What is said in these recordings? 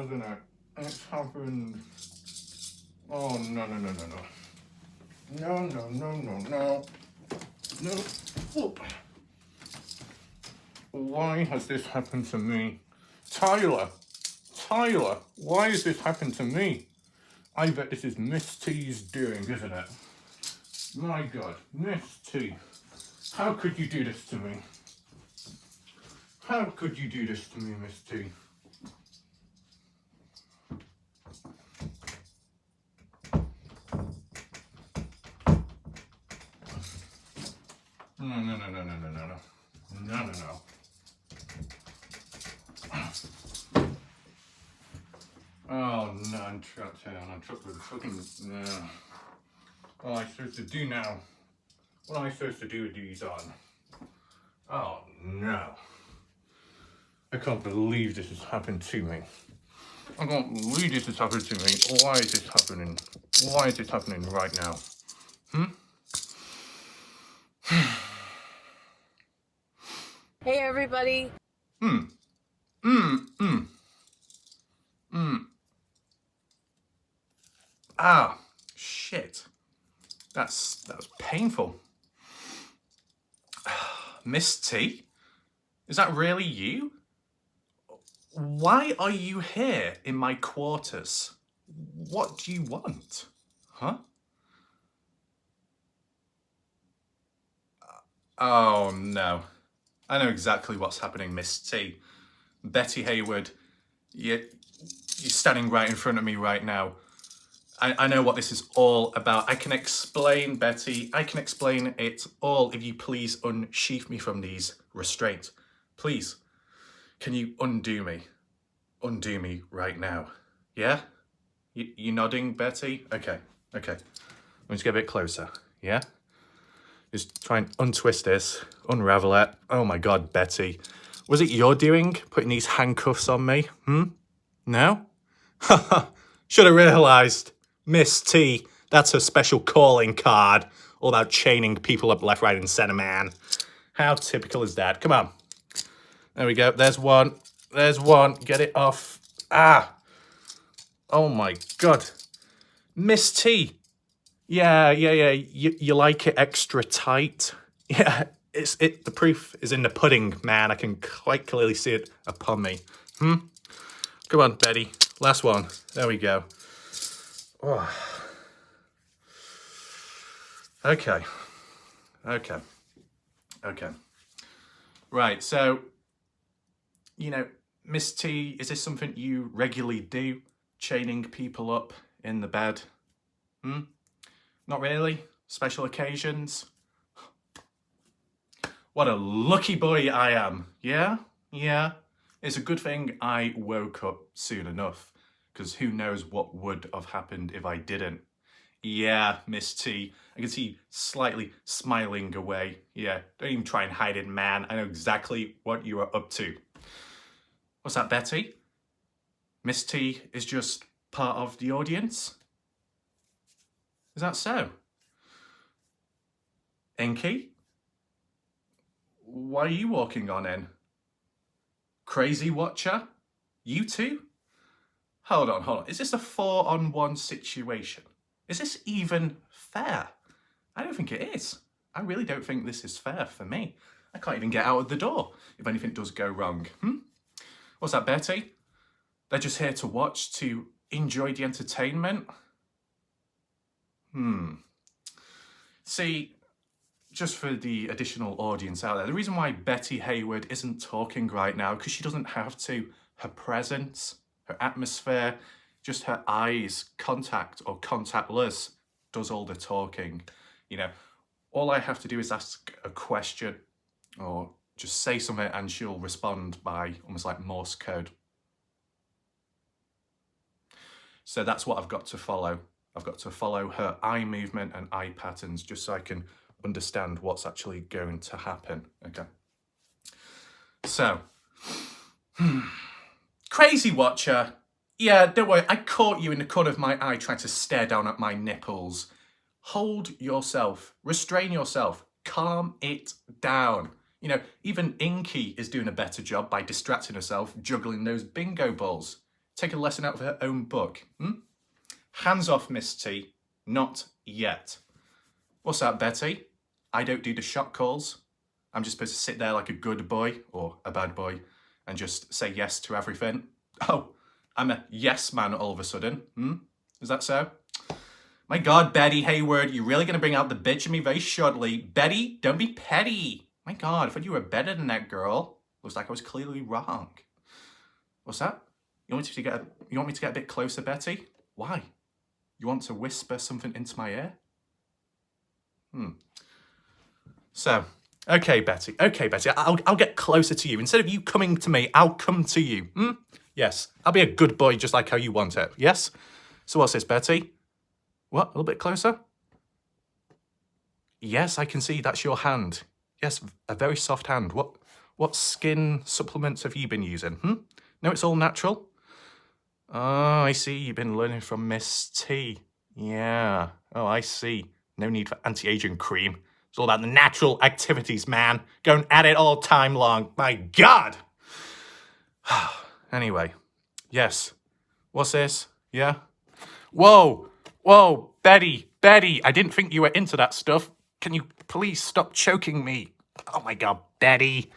hasn't it? It's happened. Oh, no, no, no, no, no. No, no, no, no, no. No. Whoop. Why has this happened to me? Tyler, why has this happened to me? I bet this is Miss T's doing, isn't it? My God, Miss T, how could you do this to me? How could you do this to me, Miss T? No, no, no, no, no, no, no, no. No, no, no. Oh, no, I'm trapped here. I'm trapped with fucking... No. What am I supposed to do now? What am I supposed to do with these on? Oh, no. I can't believe this has happened to me. I can't believe this has happened to me. Why is this happening? Why is this happening right now? Hey, everybody. Ah, shit. That was painful. Miss T? Is that really you? Why are you here in my quarters? What do you want? Huh? Oh, no. I know exactly what's happening, Miss T. Bette Hayward, you're standing right in front of me right now. I know what this is all about. I can explain, Betty. I can explain it all if you please unsheath me from these restraints. Please, can you undo me? Undo me right now. Yeah? You nodding, Betty? Okay. Let me just get a bit closer. Yeah? Just try and untwist this, unravel it. Oh my God, Betty. Was it your doing, putting these handcuffs on me? No? Should have realised. Miss T, that's her special calling card. All about chaining people up left, right, and centre, man. How typical is that? Come on. There we go. There's one. Get it off. Ah. Oh my God. Miss T. Yeah. You like it extra tight? Yeah. The proof is in the pudding, man. I can quite clearly see it upon me. Come on, Betty. Last one. There we go. Oh. Okay. Right, so, Miss T, is this something you regularly do? Chaining people up in the bed? Not really? Special occasions? What a lucky boy I am. Yeah. It's a good thing I woke up soon enough, because who knows what would have happened if I didn't. Yeah, Miss T. I can see you slightly smiling away. Yeah, don't even try and hide it, man. I know exactly what you are up to. What's that, Betty? Miss T is just part of the audience? Is that so? Inky? Why are you walking on in? Crazy Watcher? You two? Hold on. Is this a 4-on-1 situation? Is this even fair? I don't think it is. I really don't think this is fair for me. I can't even get out of the door if anything does go wrong. What's that, Betty? They're just here to watch, to enjoy the entertainment? See, just for the additional audience out there, the reason why Bette Hayward isn't talking right now, because she doesn't have to. Her presence, her atmosphere, just her eyes, contact or contactless, does all the talking. All I have to do is ask a question or just say something and she'll respond by almost like Morse code. So that's what I've got to follow. I've got to follow her eye movement and eye patterns just so I can understand what's actually going to happen. Okay. So, Crazy Watcher. Yeah, don't worry, I caught you in the corner of my eye trying to stare down at my nipples. Hold yourself, restrain yourself, calm it down. Even Inky is doing a better job by distracting herself, juggling those bingo balls. take a lesson out of her own book. Hands off, Miss T. Not yet. What's that, Betty? I don't do the shot calls. I'm just supposed to sit there like a good boy or a bad boy and just say yes to everything. Oh, I'm a yes man all of a sudden. Is that so? My God, Bette Hayward, you're really going to bring out the bitch in me very shortly. Betty, don't be petty. My God, I thought you were better than that girl. Looks like I was clearly wrong. What's that? You want me to get a bit closer, Betty? Why? You want to whisper something into my ear? So, okay, Betty. I'll get closer to you. Instead of you coming to me, I'll come to you. Yes, I'll be a good boy just like how you want it. Yes? So what's this, Betty? What? A little bit closer? Yes, I can see that's your hand. Yes, a very soft hand. What skin supplements have you been using? No, it's all natural? Oh, I see. You've been learning from Miss T. Yeah. Oh, I see. No need for anti-aging cream. It's all about the natural activities, man. Going at it all time long. My God! Anyway. Yes. What's this? Yeah? Whoa! Betty! I didn't think you were into that stuff. Can you please stop choking me? Oh my God, Betty.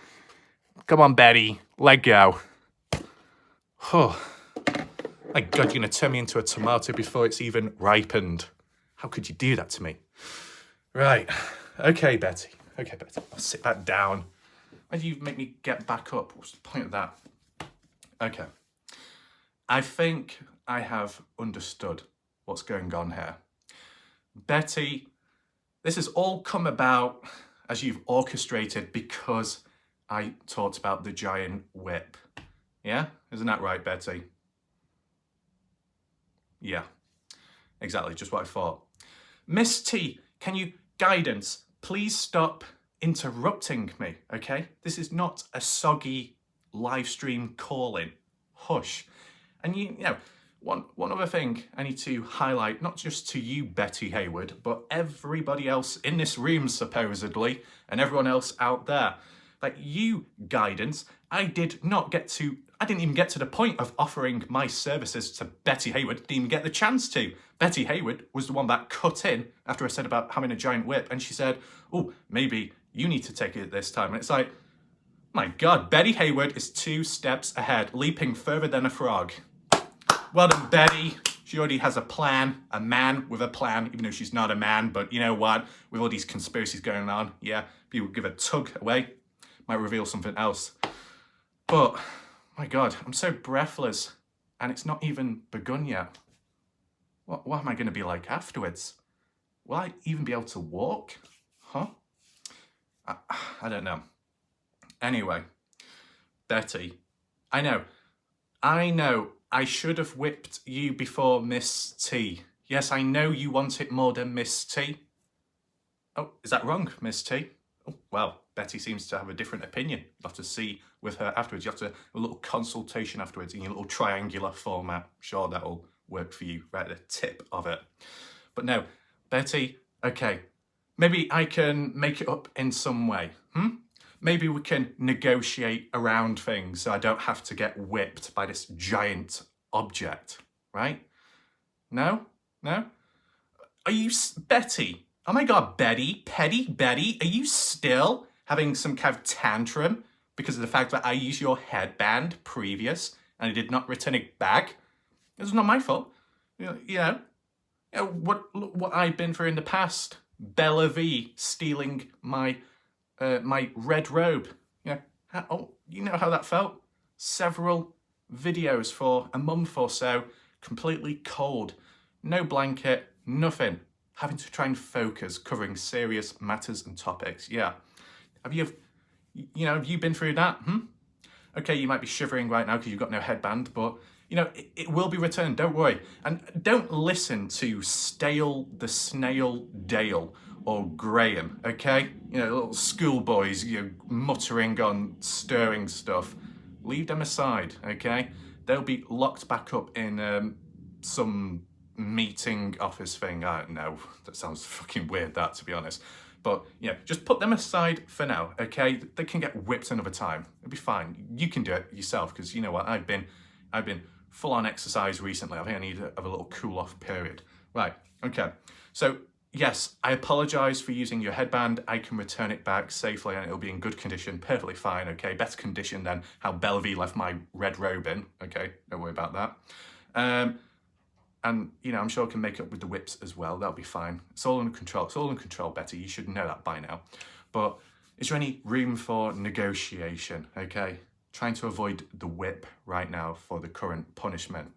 Come on, Betty. Let go. Oh. My God, you're going to turn me into a tomato before it's even ripened. How could you do that to me? Right. Okay, Betty. I'll sit back down. Why do you make me get back up? What's the point of that? Okay. I think I have understood what's going on here. Betty, this has all come about as you've orchestrated because I talked about the giant whip. Yeah? Isn't that right, Betty? Yeah. Exactly, just what I thought. Miss T, can you guidance? Please stop interrupting me, okay? This is not a soggy live stream call-in. Hush. And you know, one other thing I need to highlight, not just to you, Bette Hayward, but everybody else in this room, supposedly, and everyone else out there. Like you, guidance, I didn't even get to the point of offering my services to Bette Hayward, didn't even get the chance to. Bette Hayward was the one that cut in after I said about having a giant whip, and she said, oh, maybe you need to take it this time. And it's like, my God, Bette Hayward is 2 steps ahead, leaping further than a frog. Well done, Betty. She already has a plan, a man with a plan, even though she's not a man. But you know what? With all these conspiracies going on, yeah, people give a tug away, might reveal something else. But, my God, I'm so breathless, and it's not even begun yet. What am I going to be like afterwards? Will I even be able to walk? Huh? I don't know. Anyway, Betty, I know, I should have whipped you before Miss T. Yes, I know you want it more than Miss T. Oh, is that wrong, Miss T? Oh, well, Betty seems to have a different opinion. You'll have to see with her afterwards. You have to a little consultation afterwards in your little triangular format. Sure, that'll work for you right at the tip of it. But no, Betty, okay, maybe I can make it up in some way. Maybe we can negotiate around things so I don't have to get whipped by this giant object, right? No? Are you, Betty? Oh my God, Betty, Betty, are you still having some kind of tantrum because of the fact that I used your headband previous and I did not return it back? It was not my fault. You know what I've been through in the past. Bella V stealing my red robe. You know how that felt? Several videos for a month or so, completely cold, no blanket, nothing, having to try and focus, covering serious matters and topics. Yeah, have you been through that? Okay, you might be shivering right now because you've got no headband, but it will be returned. Don't worry, and don't listen to Stale the Snail Dale or Graham, okay? Little schoolboys, muttering on stirring stuff. Leave them aside, okay? They'll be locked back up in some meeting office thing. I don't know. That sounds fucking weird, that, to be honest. But, just put them aside for now, okay? They can get whipped another time. It'll be fine. You can do it yourself, because you know what? I've been full-on exercise recently. I think I need to have a little cool-off period. Right, okay. So, yes, I apologise for using your headband. I can return it back safely and it'll be in good condition, perfectly fine, okay? Better condition than how Bellevue left my red robe in, okay? Don't worry about that. And, you know, I'm sure I can make up with the whips as well. That'll be fine. It's all under control. It's all in control, Betty. You should know that by now. But is there any room for negotiation, okay? Trying to avoid the whip right now for the current punishment.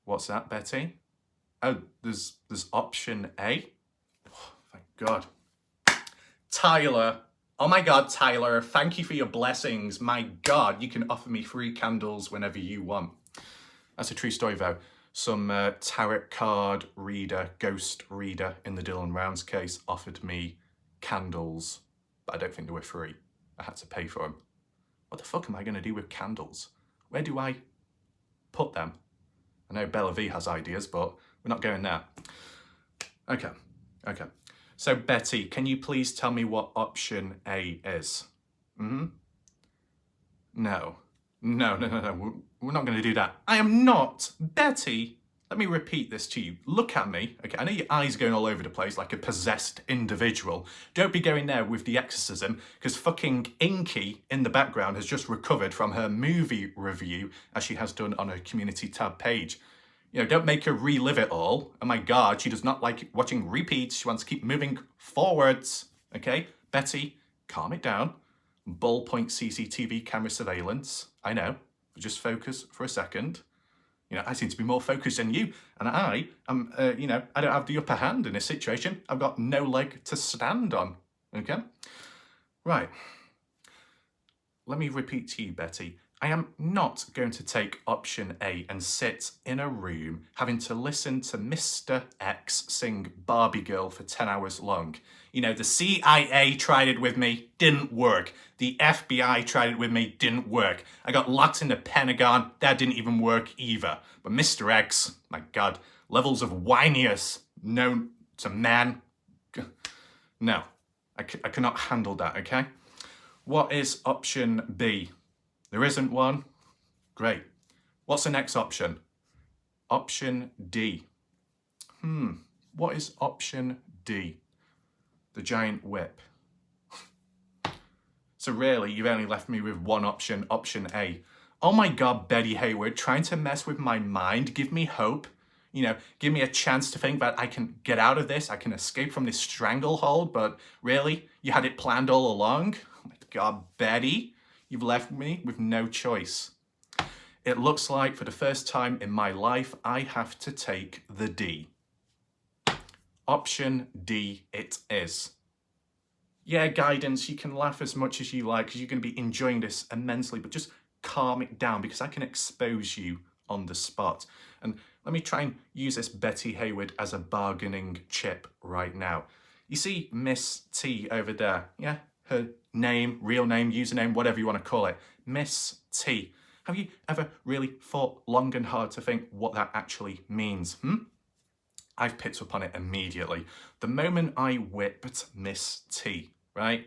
What's that, Betty? Oh, there's option A? Oh, thank God. Tyler. Oh my God, Tyler. Thank you for your blessings. My God, you can offer me free candles whenever you want. That's a true story though. Some tarot card reader, ghost reader in the Dylan Rounds case offered me candles, but I don't think they were free. I had to pay for them. What the fuck am I going to do with candles? Where do I put them? I know Bellevue has ideas, but we're not going there. Okay. So Betty, can you please tell me what option A is? No. We're not going to do that. I am not. Betty, let me repeat this to you. Look at me. Okay, I know your eyes are going all over the place like a possessed individual. Don't be going there with the exorcism, because fucking Inky in the background has just recovered from her movie review, as she has done on her community tab page. You know, don't make her relive it all. Oh my God, she does not like watching repeats. She wants to keep moving forwards. Okay, Betty, calm it down. Ballpoint CCTV camera surveillance. I know, but just focus for a second. You know, I seem to be more focused than you, and I am, you know, I don't have the upper hand in this situation. I've got no leg to stand on, okay? Right. Let me repeat to you, Betty. I am not going to take option A and sit in a room having to listen to Mr. X sing Barbie Girl for 10 hours long. You know, the CIA tried it with me, didn't work. The FBI tried it with me, didn't work. I got locked in the Pentagon, that didn't even work either. But Mr. X, my God, levels of whininess known to man. No, I cannot handle that, okay? What is option B? There isn't one? Great. What's the next option? Option D. What is option D? The giant whip. So really, you've only left me with one option, option A. Oh my God, Bette Hayward, trying to mess with my mind, give me hope. You know, give me a chance to think that I can get out of this, I can escape from this stranglehold, but really, you had it planned all along? Oh my God, Betty. You've left me with no choice. It looks like for the first time in my life, I have to take the D. Option D it is. Yeah, guidance, you can laugh as much as you like because you're going to be enjoying this immensely, but just calm it down because I can expose you on the spot. And let me try and use this Bette Hayward as a bargaining chip right now. You see Miss T over there, yeah? Her name, real name, username, whatever you want to call it, Miss T. Have you ever really thought long and hard to think what that actually means? I've picked up on it immediately. The moment I whipped Miss T, right?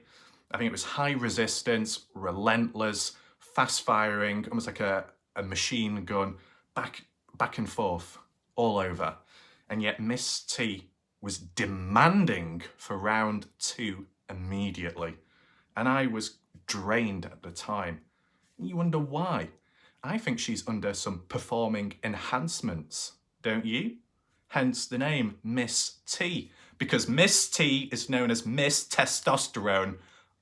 I think it was high resistance, relentless, fast firing, almost like a machine gun, back and forth, all over. And yet Miss T was demanding for round 2 immediately. And I was drained at the time. You wonder why? I think she's under some performing enhancements, don't you? Hence the name Miss T, because Miss T is known as Miss Testosterone.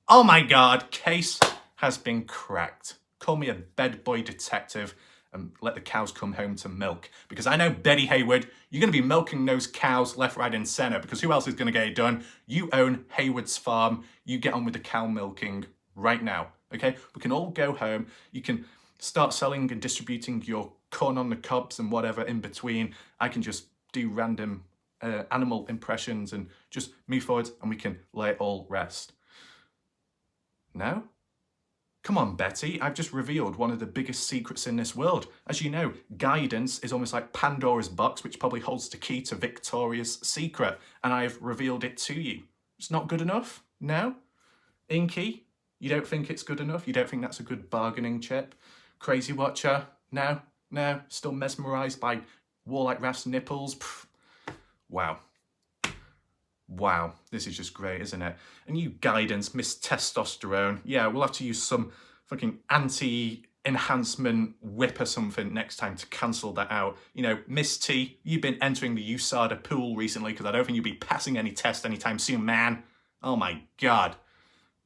Oh my God, case has been cracked. Call me a bed boy detective and let the cows come home to milk. Because I know, Bette Hayward, you're going to be milking those cows left, right and centre, because who else is going to get it done? You own Hayward's farm. You get on with the cow milking right now, okay? We can all go home. You can start selling and distributing your corn on the cobs and whatever in between. I can just do random animal impressions and just move forward and we can let it all rest. No? Come on, Betty, I've just revealed one of the biggest secrets in this world. As you know, guidance is almost like Pandora's box, which probably holds the key to Victoria's secret, and I've revealed it to you. It's not good enough? No? Inky, you don't think it's good enough? You don't think that's a good bargaining chip? Crazy watcher? No? No? Still mesmerised by Warlike Raph's nipples? Pff. Wow. Wow, this is just great, isn't it? And you guidance, Miss Testosterone. Yeah, we'll have to use some fucking anti-enhancement whip or something next time to cancel that out. You know, Miss T, you've been entering the USADA pool recently because I don't think you'll be passing any test anytime soon, man. Oh my God.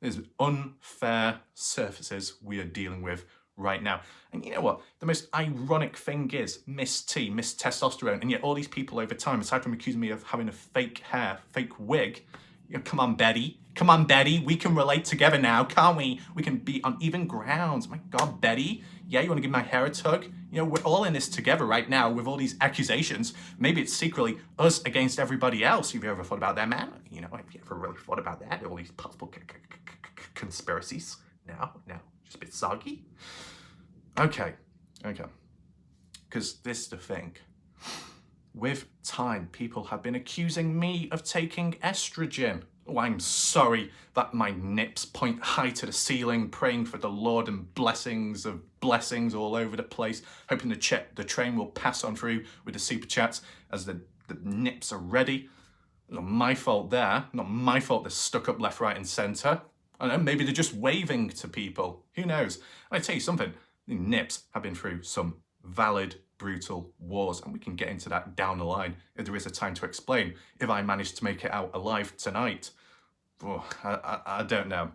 There's unfair surfaces we are dealing with right now. And you know what? The most ironic thing is Miss T, Miss Testosterone, and yet all these people over time, aside from accusing me of having a fake hair, fake wig, you know, come on, Betty. Come on, Betty. We can relate together now, can't we? We can be on even grounds. My God, Betty. Yeah, you want to give my hair a tug? You know, we're all in this together right now with all these accusations. Maybe it's secretly us against everybody else. Have you ever thought about that, man? You know, have you ever really thought about that? All these possible conspiracies? No, just a bit soggy. Okay. Because this is the thing. With time, people have been accusing me of taking estrogen. Oh, I'm sorry that my nips point high to the ceiling, praying for the Lord and blessings of blessings all over the place, hoping the train will pass on through with the super chats as the nips are ready. Not my fault there. Not my fault they're stuck up left, right and centre. I don't know, maybe they're just waving to people. Who knows? I tell you something, the nips have been through some valid, brutal wars, and we can get into that down the line if there is a time to explain, if I manage to make it out alive tonight. Oh, I don't know.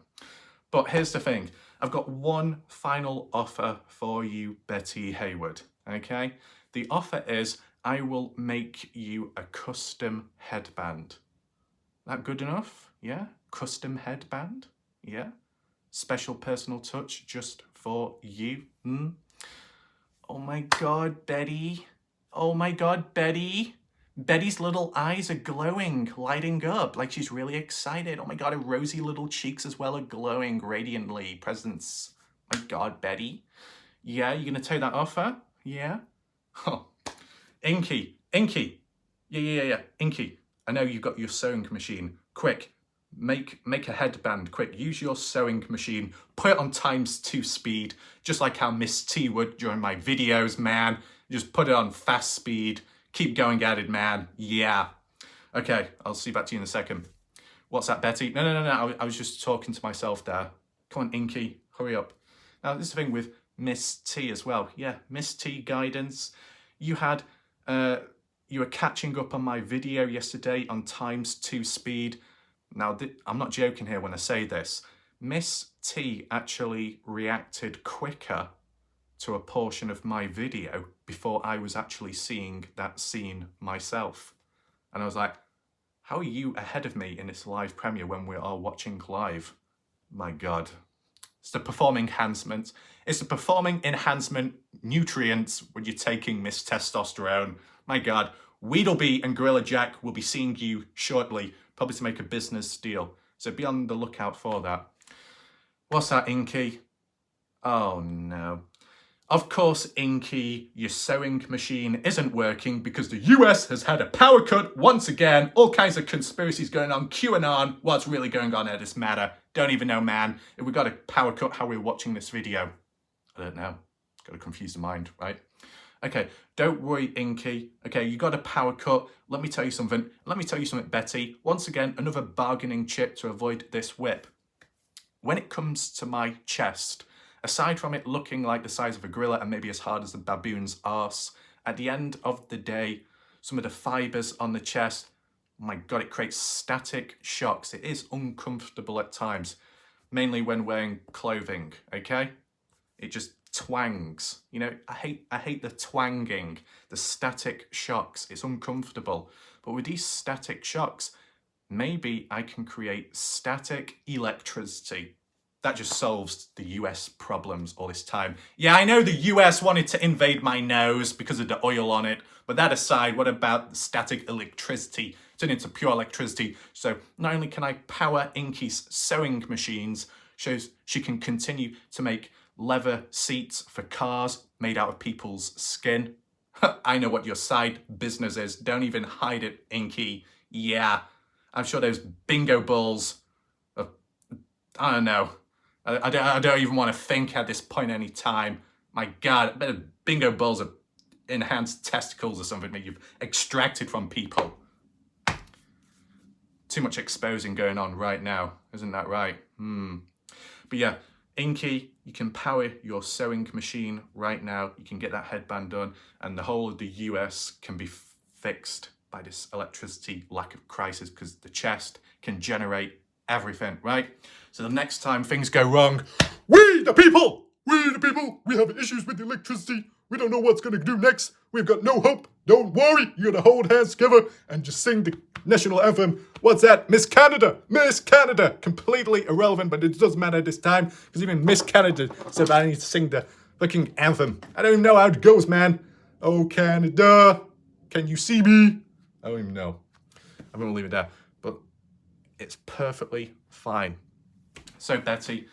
But here's the thing. I've got one final offer for you, Bette Hayward, okay? The offer is I will make you a custom headband. That good enough? Yeah? Custom headband? Yeah? Special personal touch just for you? Oh my God, Betty. Oh my God, Betty. Betty's little eyes are glowing, lighting up, like she's really excited. Oh my God, her rosy little cheeks as well are glowing radiantly. Presents. My God, Betty. Yeah, you gonna take that offer? Yeah? Oh. Inky. Yeah. Inky, I know you've got your sewing machine. Quick, make a headband. Quick, use your sewing machine. Put it on ×2 speed, just like how Miss T would during my videos, man. Just put it on fast speed. Keep going at it, man. Yeah. Okay, I'll see back to you in a second. What's that, Betty? No. I was just talking to myself there. Come on, Inky, hurry up. Now, this is the thing with Miss T as well. Yeah, Miss T guidance. You were catching up on my video yesterday on ×2 speed. Now, I'm not joking here when I say this. Miss T actually reacted quicker to a portion of my video before I was actually seeing that scene myself. And I was like, how are you ahead of me in this live premiere when we are watching live? My God. It's the performing enhancement. It's the performing enhancement nutrients when you're taking Miss Testosterone. My God. Weedleby and Gorilla Jack will be seeing you shortly, probably to make a business deal. So be on the lookout for that. What's that, Inky? Oh no. Of course, Inky, your sewing machine isn't working because the US has had a power cut once again. All kinds of conspiracies going on. QAnon, what's really going on at this matter? Don't even know, man. If we got a power cut, how we're watching this video? I don't know. It's got to confuse the mind, right? Okay, don't worry, Inky. Okay, you got a power cut. Let me tell you something. Betty. Once again, another bargaining chip to avoid this whip. When it comes to my chest, aside from it looking like the size of a gorilla and maybe as hard as a baboon's arse, at the end of the day, some of the fibers on the chest, oh my God, it creates static shocks. It is uncomfortable at times, mainly when wearing clothing, okay? It just twangs. You know, I hate the twanging, the static shocks. It's uncomfortable. But with these static shocks, maybe I can create static electricity. That just solves the US problems all this time. Yeah, I know the US wanted to invade my nose because of the oil on it, but that aside, what about the static electricity? Turn into pure electricity. So not only can I power Inky's sewing machines, shows she can continue to make leather seats for cars made out of people's skin. I know what your side business is. Don't even hide it, Inky. Yeah, I'm sure those bingo balls of, I don't know. I don't even want to think at this point any time. My God, I bet a bingo balls are enhanced testicles or something that you've extracted from people. Too much exposing going on right now, isn't that right? But yeah, Inky, you can power your sewing machine right now. You can get that headband done, and the whole of the US can be fixed by this electricity lack of crisis because the chest can generate everything, right? So the next time things go wrong, we the people, we have issues with the electricity. We don't know what's going to do next. We've got no hope. Don't worry. You got to hold hands together and just sing the national anthem. What's that? Miss Canada. Miss Canada. Completely irrelevant, but it doesn't matter this time because even Miss Canada said I need to sing the fucking anthem. I don't even know how it goes, man. Oh, Canada. Can you see me? I don't even know. I'm going to leave it there. But it's perfectly fine. So, Betty,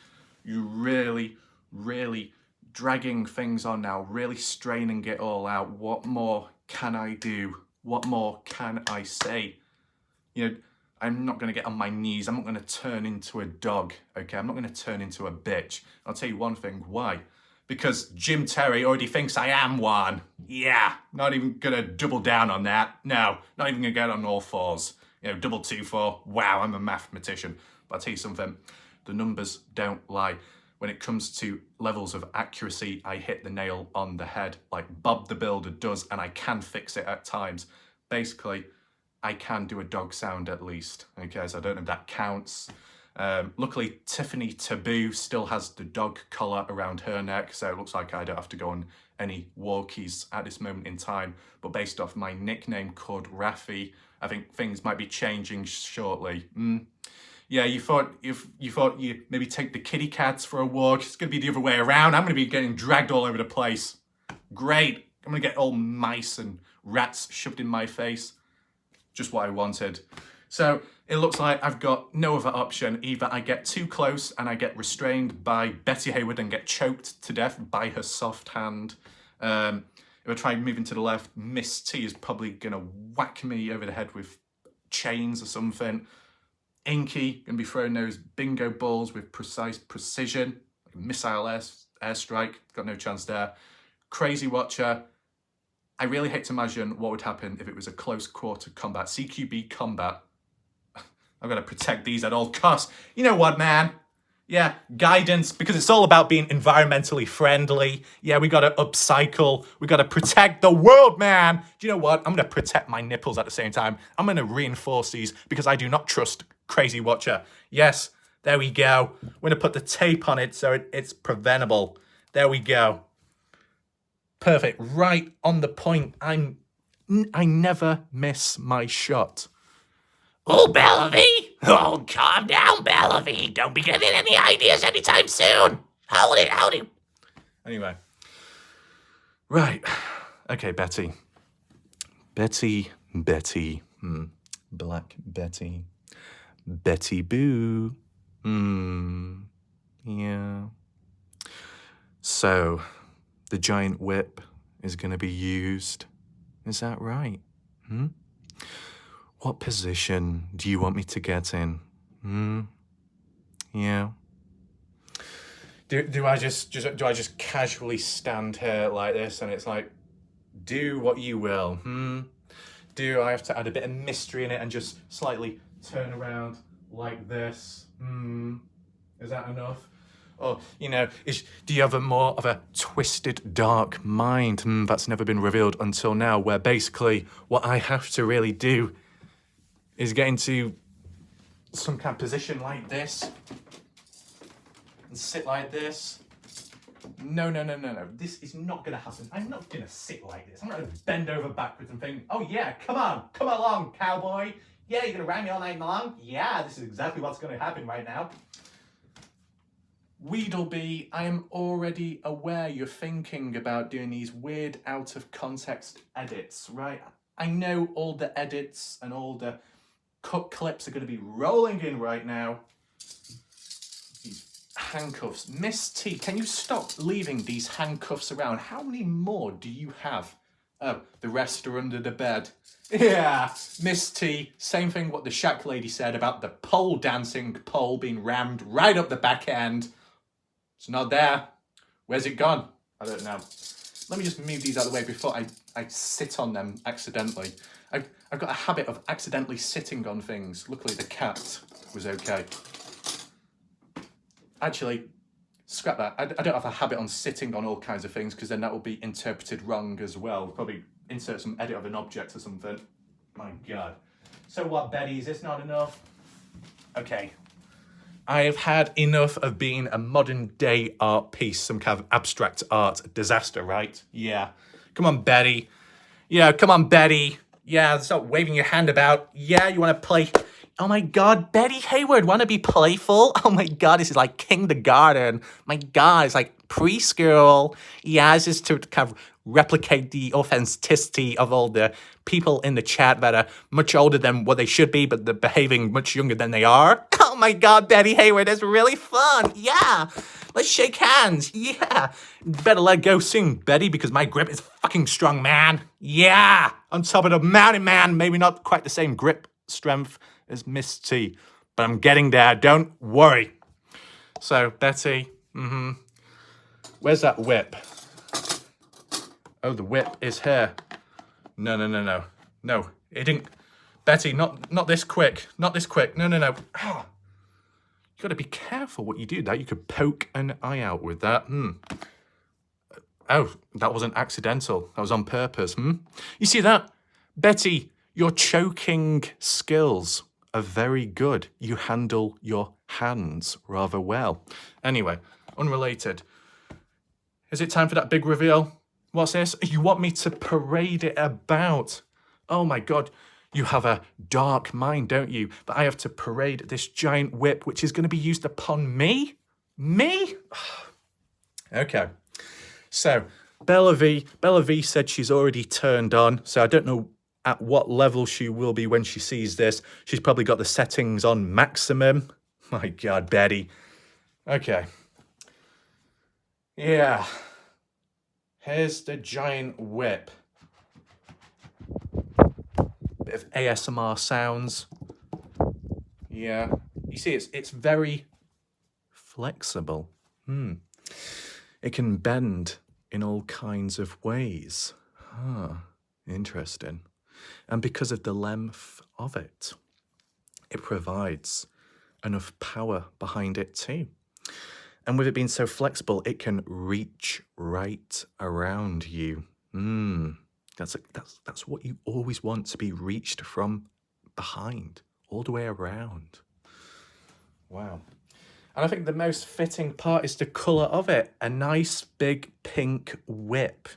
you really dragging things on now, really straining it all out. What more can I do? What more can I say? You know, I'm not going to get on my knees. I'm not going to turn into a dog, okay? I'm not going to turn into a bitch. I'll tell you one thing. Why? Because Jim Terry already thinks I am one. Yeah, not even going to double down on that. No, not even going to get on all fours. You know, 224. Wow, I'm a mathematician. But I'll tell you something. The numbers don't lie. When it comes to levels of accuracy, I hit the nail on the head like Bob the Builder does, and I can fix it at times. Basically, I can do a dog sound at least, okay, so I don't know if that counts. Luckily, Tiffany Taboo still has the dog collar around her neck, so it looks like I don't have to go on any walkies at this moment in time. But based off my nickname called Rafi, I think things might be changing shortly. Yeah, you thought you maybe take the kitty cats for a walk. It's gonna be the other way around. I'm gonna be getting dragged all over the place. Great. I'm gonna get all mice and rats shoved in my face. Just what I wanted. So it looks like I've got no other option. Either I get too close and I get restrained by Bette Hayward and get choked to death by her soft hand. If I try moving to the left, Miss T is probably gonna whack me over the head with chains or something. Inky, gonna be throwing those bingo balls with precise precision. Like a missile airstrike, got no chance there. Crazy Watcher, I really hate to imagine what would happen if it was a close quarter combat, CQB combat. I've got to protect these at all costs. You know what, man? Yeah, guidance, because it's all about being environmentally friendly. Yeah, we got to upcycle. We got to protect the world, man. Do you know what? I'm going to protect my nipples at the same time. I'm going to reinforce these because I do not trust Crazy Watcher. Yes, there we go. We're going to put the tape on it so it's preventable. There we go. Perfect. Right on the point. I never miss my shot. Oh, Bellevue! Oh, calm down, Bellevue. Don't be getting any ideas anytime soon. Hold it. Anyway. Right. Okay, Betty. Betty. Black Betty. Betty Boo. Yeah. So, the giant whip is going to be used. Is that right? What position do you want me to get in? Yeah. Do I just casually stand here like this and it's like, do what you will? Do I have to add a bit of mystery in it and just slightly turn around like this? Is that enough? Or, you know, do you have a more of a twisted, dark mind? That's never been revealed until now, where basically what I have to really do is get into some kind of position like this and sit like this. No. This is not going to happen. I'm not going to sit like this. I'm not going to bend over backwards and think, oh yeah, come along, cowboy. Yeah, you're going to ride me all night long? Yeah, this is exactly what's going to happen right now. Weedleby, I am already aware you're thinking about doing these weird out of context edits, right? I know all the edits and all the cut clips are going to be rolling in right now. These handcuffs. Miss T, can you stop leaving these handcuffs around? How many more do you have? Oh, the rest are under the bed. Yeah, Miss T, same thing what the shack lady said about the pole dancing pole being rammed right up the back end. It's not there. Where's it gone? I don't know. Let me just move these out of the way before I sit on them accidentally. I've got a habit of accidentally sitting on things. Luckily the cat was okay. Actually, scrap that. I don't have a habit on sitting on all kinds of things, because then that will be interpreted wrong as well. Probably insert some edit of an object or something. My God. So what, Betty, is this not enough? Okay. I have had enough of being a modern day art piece, some kind of abstract art disaster, right? Yeah. Come on, Betty. Yeah, come on, Betty. Yeah, stop waving your hand about. Yeah, you want to play? Oh my God, Bette Hayward, want to be playful? Oh my God, this is like kindergarten. My God, it's like preschool. Yeah, it's just to kind of replicate the authenticity of all the people in the chat that are much older than what they should be, but they're behaving much younger than they are. Oh my God, Bette Hayward, it's really fun. Yeah, let's shake hands. Yeah, better let go soon, Betty, because my grip is fucking strong, man. Yeah, on top of the mountain, man. Maybe not quite the same grip strength as Miss T, but I'm getting there, don't worry. So, Betty, where's that whip? Oh, the whip is here. No, it didn't. Betty, not this quick, not this quick. No. Ah. You gotta be careful what you do. That you could poke an eye out with that. Oh, that wasn't accidental. That was on purpose. You see that? Betty, your choking skills are very good. You handle your hands rather well. Anyway, unrelated. Is it time for that big reveal? What's this? You want me to parade it about? Oh my God, you have a dark mind, don't you? That I have to parade this giant whip, which is going to be used upon me? Me? Okay. So, Bella V said she's already turned on, so I don't know at what level she will be when she sees this. She's probably got the settings on maximum. My God, Betty. Okay. Yeah. Here's the giant whip. Bit of ASMR sounds. Yeah. You see, it's very flexible. It can bend in all kinds of ways. Interesting. And because of the length of it, it provides enough power behind it too. And with it being so flexible, it can reach right around you. That's what you always want, to be reached from behind, all the way around. Wow. And I think the most fitting part is the colour of it. A nice big pink whip.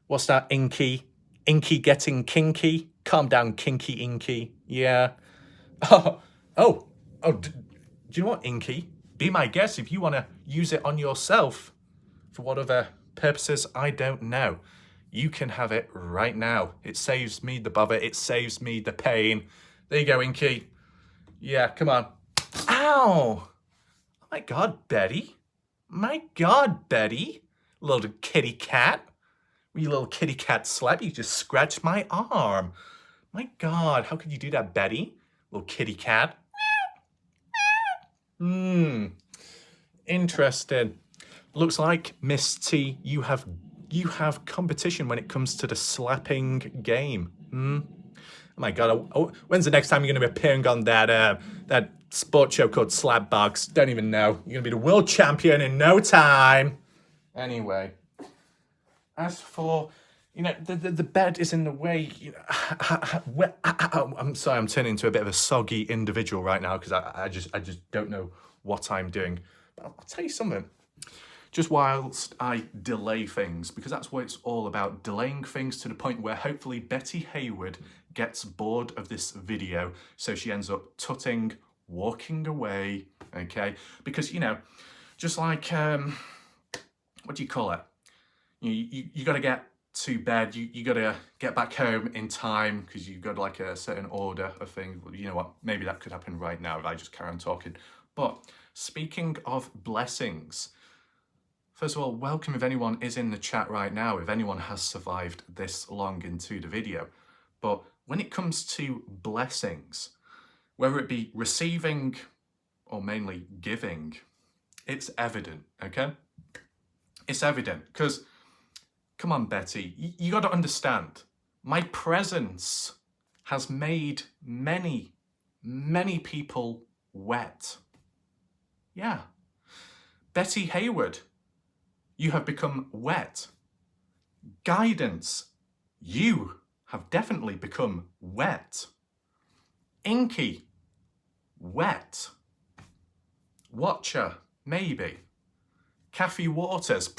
What's that, Inky? Inky getting kinky? Calm down, Kinky Inky. Yeah. Do you know what, Inky? Be my guest if you want to use it on yourself for whatever purposes, I don't know. You can have it right now. It saves me the bother. It saves me the pain. There you go, Inky. Yeah, come on. Ow! Oh my God, Betty. My God, Betty. Little kitty cat. You little kitty cat slap. You just scratched my arm. My God, how could you do that, Betty? Little kitty cat. Interesting. Looks like, Miss T, you have competition when it comes to the slapping game. Oh my God, when's the next time you're going to be appearing on that sports show called Slap Box? Don't even know. You're going to be the world champion in no time. Anyway, as for, the bed is in the way. I'm sorry, I'm turning into a bit of a soggy individual right now because I just don't know what I'm doing. But I'll tell you something. Just whilst I delay things, because that's what it's all about, delaying things to the point where hopefully Bette Hayward gets bored of this video, so she ends up tutting, walking away, okay? Because, just like, what do you call it? You got to get to bed, you got to get back home in time because you've got like a certain order of things. Well, you know what, maybe that could happen right now if I just carry on talking. But speaking of blessings, first of all, welcome if anyone is in the chat right now, if anyone has survived this long into the video. But when it comes to blessings, whether it be receiving or mainly giving, it's evident, okay? It's evident, because, come on, Betty, you got to understand, my presence has made many, many people wet. Yeah. Bette Hayward, you have become wet. Guidance, you have definitely become wet. Inky, wet. Watcher, maybe. Kathy Waters,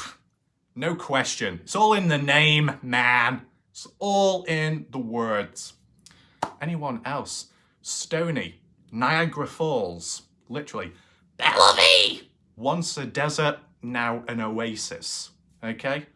no question. It's all in the name, man. It's all in the words. Anyone else? Stony, Niagara Falls, literally. Bellavie! Once a desert, now an oasis, okay?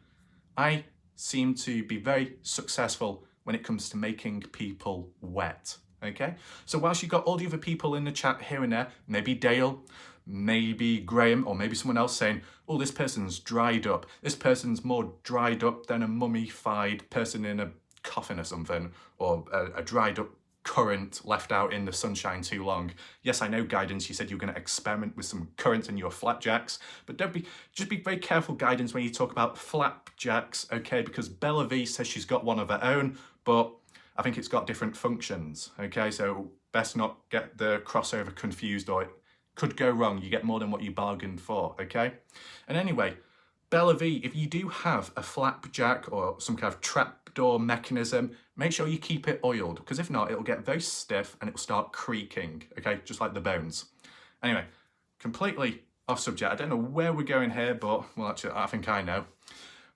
I seem to be very successful when it comes to making people wet, okay? So whilst you've got all the other people in the chat here and there, maybe Dale, maybe Graham, or maybe someone else saying, oh, this person's dried up. This person's more dried up than a mummified person in a coffin or something, or a dried up currant left out in the sunshine too long. Yes, I know, Guidance, you said you were going to experiment with some currant in your flapjacks, but just be very careful, Guidance, when you talk about flapjacks, okay? Because Bellavie says she's got one of her own, but I think it's got different functions, okay? So best not get the crossover confused, or it could go wrong. You get more than what you bargained for, okay? And anyway, Bellavie, if you do have a flapjack or some kind of trapdoor mechanism, make sure you keep it oiled, because if not, it'll get very stiff and it'll start creaking, okay? Just like the bones. Anyway, completely off subject. I don't know where we're going here, but, well, actually, I think I know.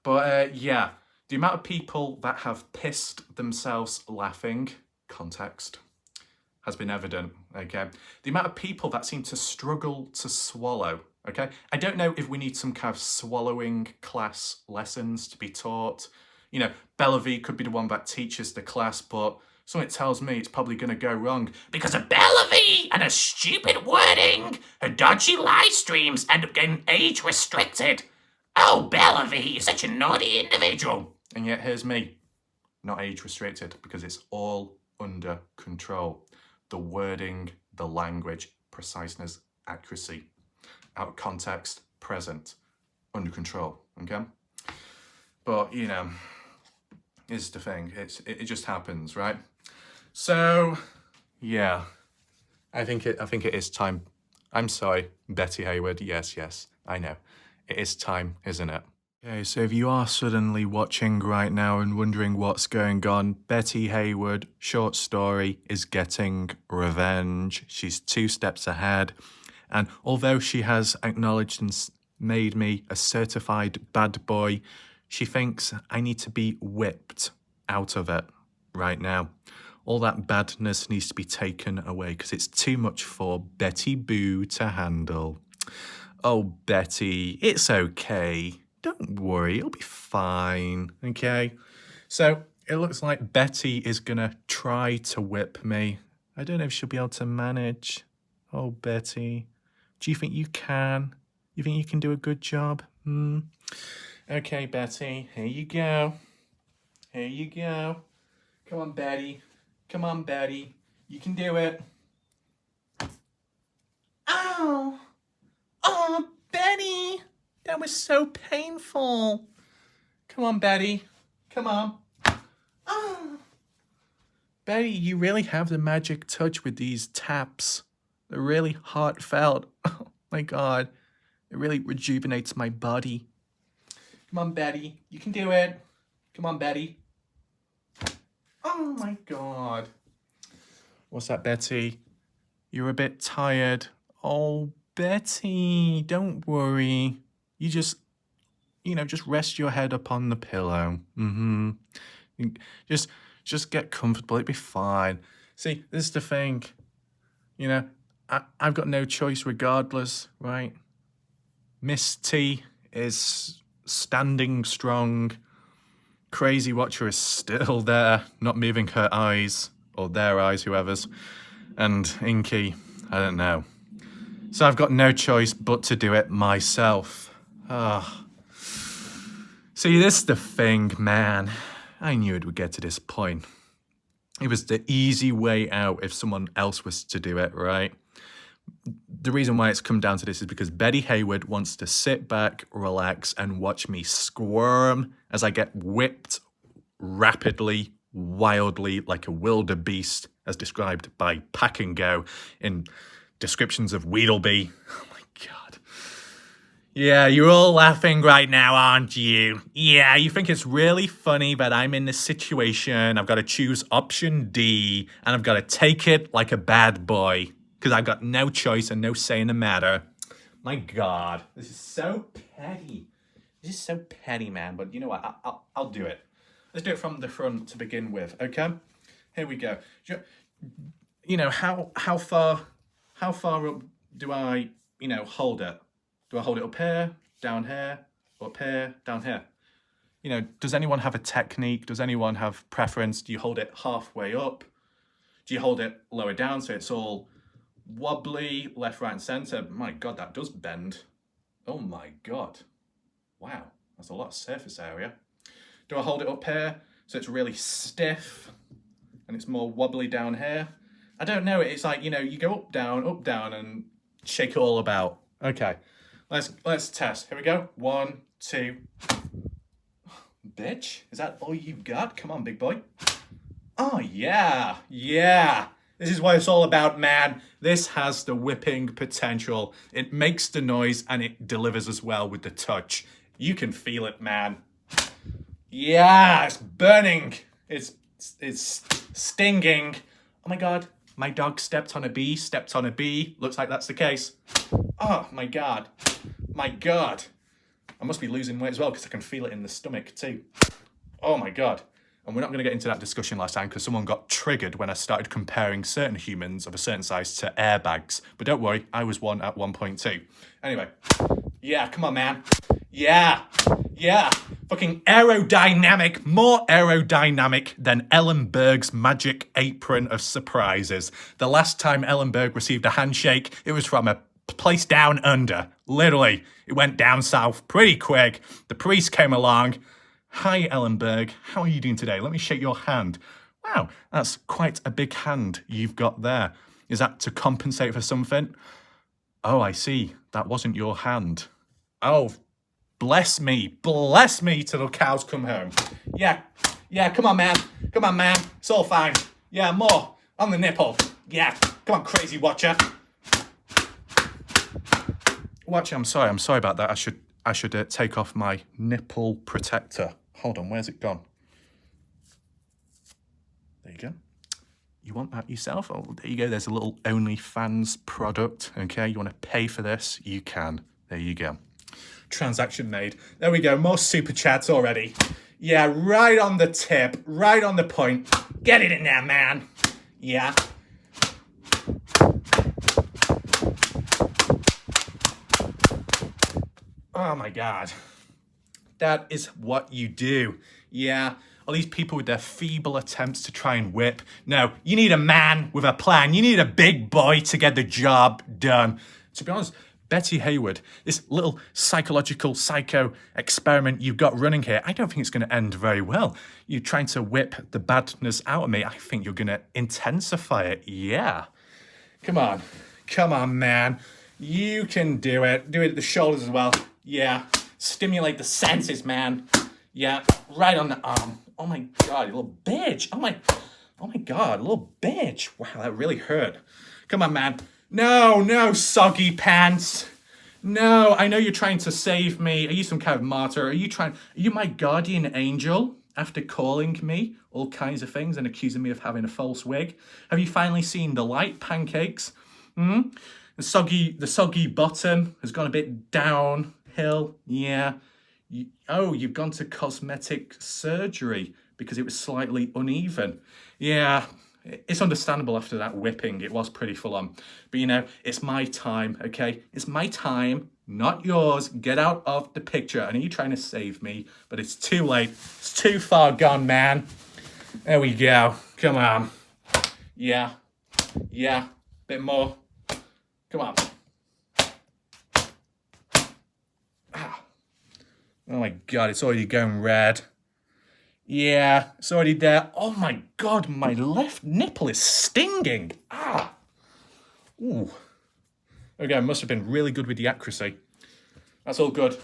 But yeah, the amount of people that have pissed themselves laughing, context, has been evident, okay? The amount of people that seem to struggle to swallow, okay? I don't know if we need some kind of swallowing class lessons to be taught. You know, Bellavie could be the one that teaches the class, but something tells me it's probably going to go wrong. Because of Bellavie and her stupid wording, her dodgy live streams end up getting age restricted. Oh, Bellavie, you're such a naughty individual. And yet here's me, not age restricted, because it's all under control. The wording, the language, preciseness, accuracy, out of context, present, under control, okay? But, you know, here's the thing, it just happens, right? So, yeah, I think it is time. I'm sorry, Bette Hayward, yes, I know. It is time, isn't it? Okay, so if you are suddenly watching right now and wondering what's going on, Bette Hayward, short story, is getting revenge. She's 2 steps ahead. And although she has acknowledged and made me a certified bad boy, she thinks I need to be whipped out of it right now. All that badness needs to be taken away because it's too much for Betty Boo to handle. Oh, Betty, it's okay. Don't worry, it'll be fine, okay? So it looks like Betty is gonna try to whip me. I don't know if she'll be able to manage. Oh, Betty, do you think you can? You think you can do a good job? Okay, Betty, here you go. Here you go. Come on, Betty. Come on, Betty. You can do it. Ow! Oh, Betty! That was so painful. Come on, Betty. Come on. Oh. Betty, you really have the magic touch with these taps. They're really heartfelt. Oh, my God. It really rejuvenates my body. Come on, Betty. You can do it. Come on, Betty. Oh, my God. What's that, Betty? You're a bit tired. Oh, Betty, don't worry. You just rest your head up on the pillow. Just get comfortable. It'll be fine. See, this is the thing. You know, I've got no choice regardless, right? Miss T is standing strong. Crazy Watcher is still there, not moving her eyes, or their eyes, whoever's. And Inky, I don't know. So I've got no choice but to do it myself. See, this is the thing, man. I knew it would get to this point. It was the easy way out if someone else was to do it, right? the reason why it's come down to this is because Bette Hayward wants to sit back, relax, and watch me squirm as I get whipped rapidly, wildly, like a wildebeest, as described by Pack and Go in descriptions of Wheatleby. Oh my God. Yeah, you're all laughing right now, aren't you? Yeah, you think it's really funny that I'm in this situation. I've got to choose option D, and I've got to take it like a bad boy, because I've got no choice and no say in the matter. My God, this is so petty. This is so petty, man. But you know what? I'll do it. Let's do it from the front to begin with, okay? Here we go. You know, how far up do I, hold it? Do I hold it up here, down here, up here, down here? You know, does anyone have a technique? Does anyone have preference? Do you hold it halfway up? Do you hold it lower down so it's all wobbly, left, right, and center? My God, that does bend. Oh my God. Wow, that's a lot of surface area. Do I hold it up here so it's really stiff and it's more wobbly down here? I don't know. It's like, you go up, down, and shake it all about. Okay, let's test. Here we go. 1, 2. Bitch, is that all you've got? Come on, big boy. Oh, yeah. This is what it's all about, man. This has the whipping potential. It makes the noise and it delivers as well with the touch. You can feel it, man. Yeah, it's burning. It's stinging. Oh my God, my dog stepped on a bee. Looks like that's the case. Oh my God. I must be losing weight as well because I can feel it in the stomach too. Oh my God. And we're not going to get into that discussion last time because someone got triggered when I started comparing certain humans of a certain size to airbags. But don't worry, I was one at 1.2. Anyway, yeah, come on, man. Yeah. Fucking aerodynamic, more aerodynamic than Ellen Berg's magic apron of surprises. The last time Ellen Berg received a handshake, it was from a place down under. Literally, it went down south pretty quick. The priest came along. Hi, Ellen Berg. How are you doing today? Let me shake your hand. Wow, that's quite a big hand you've got there. Is that to compensate for something? Oh, I see. That wasn't your hand. Oh, bless me till the cows come home. Yeah, come on, man. It's all fine. Yeah, more on the nipple. Yeah, come on, crazy watcher. Watcher, I'm sorry about that. I should take off my nipple protector. Hold on, where's it gone? There you go. You want that yourself? Oh, there you go. There's a little OnlyFans product. Okay, you want to pay for this? You can. There you go. Transaction made. There we go. More super chats already. Yeah, right on the tip, right on the point. Get it in there, man. Yeah. Oh my God. That is what you do. Yeah. All these people with their feeble attempts to try and whip. No, you need a man with a plan. You need a big boy to get the job done. To be honest, Bette Hayward, this little psychological psycho experiment you've got running here, I don't think it's going to end very well. You're trying to whip the badness out of me. I think you're going to intensify it. Yeah. Come on, man. You can do it. Do it at the shoulders as well. Yeah. Stimulate the senses, man. Yeah. Right on the arm. Oh my God, you little bitch. Oh my God, little bitch. Wow, that really hurt. Come on, man. No, soggy pants. No, I know you're trying to save me. Are you some kind of martyr? Are you my guardian angel after calling me all kinds of things and accusing me of having a false wig? Have you finally seen the light, pancakes? The soggy bottom has gone a bit downhill. Yeah. You've gone to cosmetic surgery because it was slightly uneven. Yeah. It's understandable after that whipping. It was pretty full on. But it's my time, okay? It's my time, not yours. Get out of the picture. I know you're trying to save me, but it's too late. It's too far gone, man. There we go. Come on. Yeah. Bit more. Come on. Oh my God, it's already going red. Yeah, it's already there. Oh my God, my left nipple is stinging. Ooh. Again, must have been really good with the accuracy. That's all good.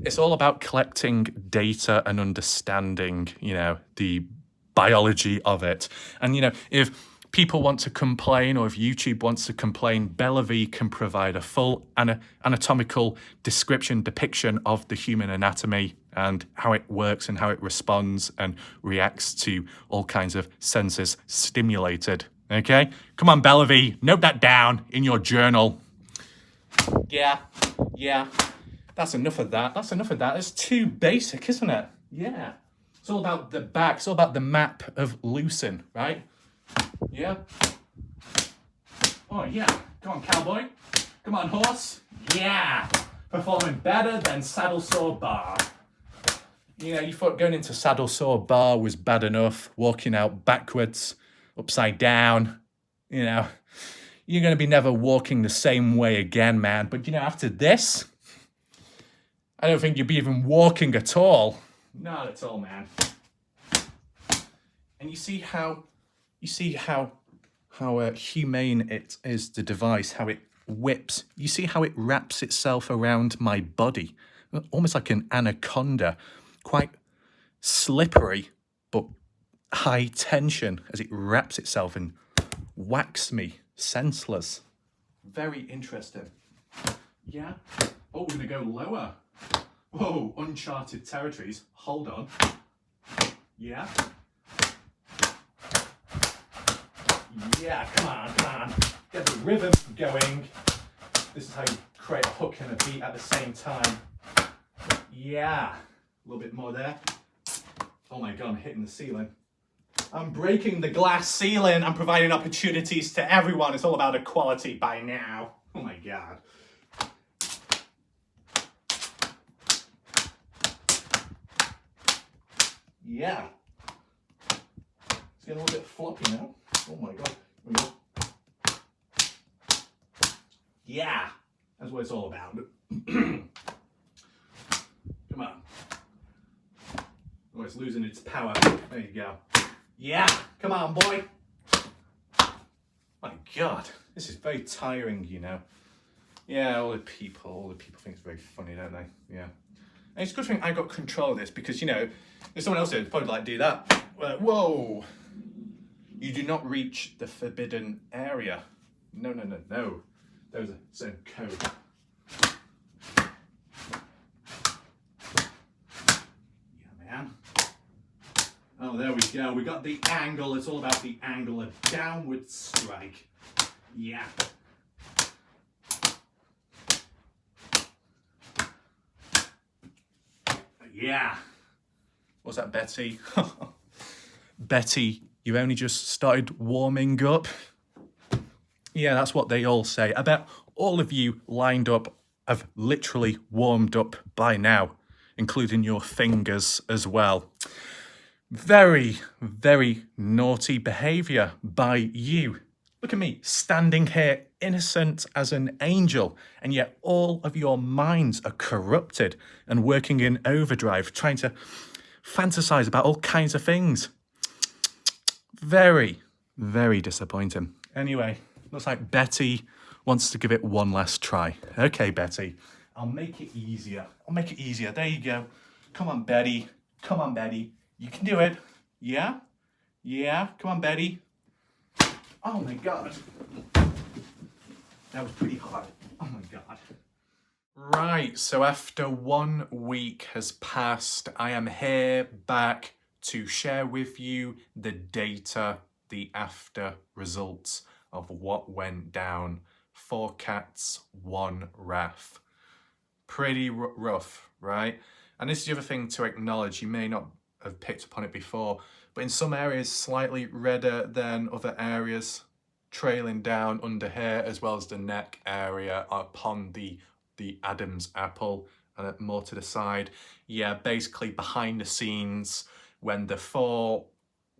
It's all about collecting data and understanding, you know, the biology of it. And, you know, if people want to complain or if YouTube wants to complain, Belle can provide a full anatomical description, depiction of the human anatomy and how it works and how it responds and reacts to all kinds of senses stimulated. Okay? Come on, Belle, note that down in your journal. Yeah. That's enough of that. It's too basic, isn't it? Yeah. It's all about the back. It's all about the map of Lucin, right? Yeah. Oh, yeah. Come on, cowboy. Come on, horse. Yeah. Performing better than saddle sore bar. You know, you thought going into saddle sore bar was bad enough. Walking out backwards, upside down. You know, you're going to be never walking the same way again, man. But, you know, after this, I don't think you'll be even walking at all. Not at all, man. And you see how humane it is, the device, how it whips. You see how it wraps itself around my body, almost like an anaconda, quite slippery, but high tension as it wraps itself and whacks me senseless. Very interesting. Yeah. Oh, we're gonna go lower. Whoa, uncharted territories. Hold on. Yeah. Yeah, come on. Get the rhythm going. This is how you create a hook and a beat at the same time. Yeah. A little bit more there. Oh my God, I'm hitting the ceiling. I'm breaking the glass ceiling. I'm providing opportunities to everyone. It's all about equality by now. Oh my God. Yeah. It's getting a little bit floppy now. Oh my God. Yeah. That's what it's all about. Come on. Oh, it's losing its power. There you go. Yeah. Come on, boy. My God. This is very tiring, you know. Yeah, all the people think it's very funny, don't they? Yeah. And it's a good thing I got control of this because, you know, if someone else did, probably like do that. Whoa. You do not reach the forbidden area. No. There's a certain code. Yeah, man. Oh, there we go. We got the angle. It's all about the angle. A downward strike. Yeah. Yeah. What's that, Betty? Betty, you only just started warming up. Yeah, that's what they all say. I bet all of you lined up have literally warmed up by now, including your fingers as well. Very, very naughty behaviour by you. Look at me, standing here innocent as an angel, and yet all of your minds are corrupted and working in overdrive, trying to fantasize about all kinds of things. Very, very disappointing. Anyway, looks like Betty wants to give it one last try. Okay, Betty, I'll make it easier. There you go. Come on, Betty. You can do it. Yeah? Come on, Betty. Oh my God. That was pretty hard. Oh my God. Right, so after 1 week has passed, I am here back to share with you the data, the after results of what went down. 4 cats, 1 RAF. Pretty rough, right? And this is the other thing to acknowledge. You may not have picked up on it before, but in some areas slightly redder than other areas, trailing down under here as well as the neck area upon the Adam's apple and more to the side. Yeah, basically behind the scenes when the 4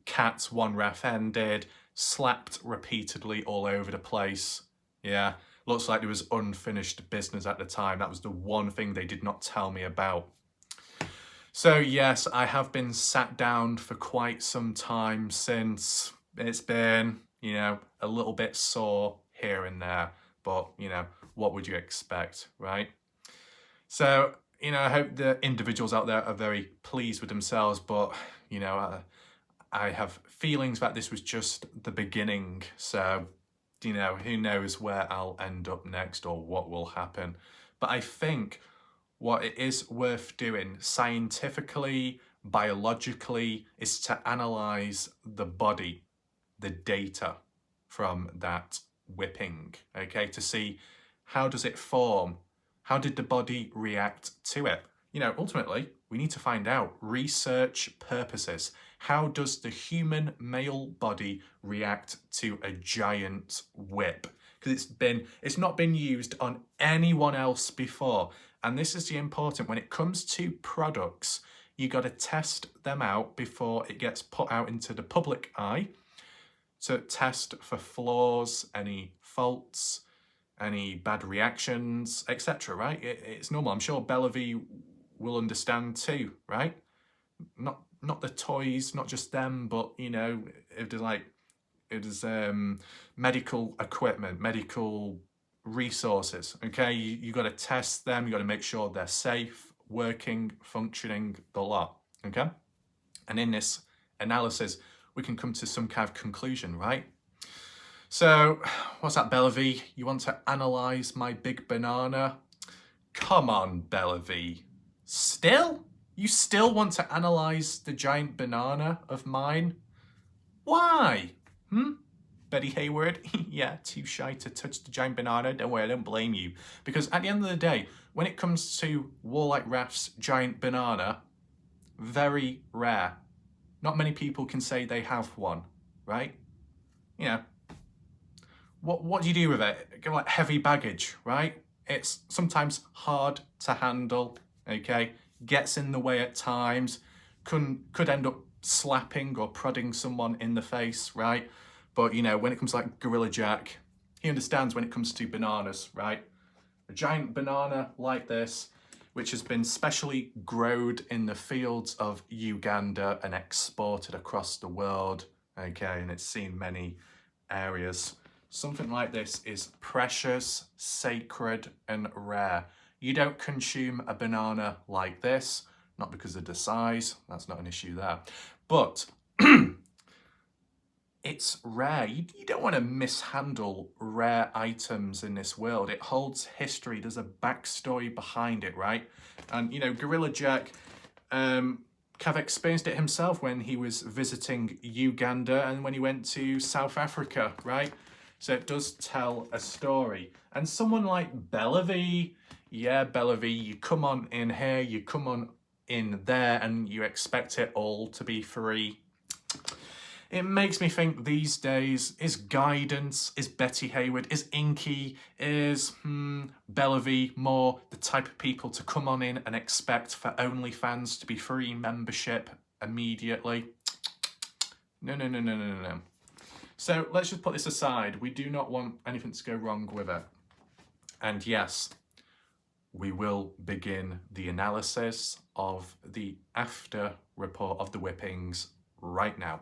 cats, 1 RAF ended, slapped repeatedly all over the place. Yeah, looks like there was unfinished business at the time. That was the one thing they did not tell me about. So yes, I have been sat down for quite some time since. It's been, you know, a little bit sore here and there. but, you know, what would you expect, right? So, you know, I hope the individuals out there are very pleased with themselves, but, you know, I have feelings that this was just the beginning. So, you know, who knows where I'll end up next or what will happen. But I think what it is worth doing scientifically, biologically, is to analyze the body, the data from that whipping, okay, to see how does it form, how did the body react to it. You know, ultimately, we need to find out, research purposes, how does the human male body react to a giant whip? Because it's not been used on anyone else before. And this is the important, when it comes to products, you got to test them out before it gets put out into the public eye, to test for flaws, any faults, any bad reactions, etc. Right? It's normal. I'm sure Bellevue will understand too, right? Not the toys, not just them, but, you know, if there's medical equipment, medical resources, okay? You got to test them, you got to make sure they're safe, working, functioning, the lot, okay? And in this analysis, we can come to some kind of conclusion, right? So, what's that, Bellevue? You want to analyse my big banana? Come on, Bellevue. Still? You still want to analyse the giant banana of mine? Why? Bette Hayward? Yeah, too shy to touch the giant banana? Don't worry, I don't blame you. Because at the end of the day, when it comes to Warlike Raph's giant banana, very rare. Not many people can say they have one, right? You know, what do you do with it? Like heavy baggage, right? It's sometimes hard to handle, okay? Gets in the way at times, could end up slapping or prodding someone in the face, right? But, you know, when it comes to like Gorilla Jack, he understands when it comes to bananas, right? A giant banana like this, which has been specially grown in the fields of Uganda and exported across the world, okay? And it's seen many areas. Something like this is precious, sacred, and rare. You don't consume a banana like this, not because of the size, that's not an issue there, but it's rare. You don't want to mishandle rare items in this world. It holds history. There's a backstory behind it, right? And, you know, Gorilla Jack kind of experienced it himself when he was visiting Uganda and when he went to South Africa, right? So it does tell a story. And someone like Bellevue, yeah, Bellevue, you come on in here, you come on in there, and you expect it all to be free. It makes me think these days, is Guidance, is Bette Hayward, is Inky, is Bellevue more the type of people to come on in and expect for OnlyFans to be free membership immediately? No. So let's just put this aside. We do not want anything to go wrong with it. And yes, we will begin the analysis of the after report of the whippings right now.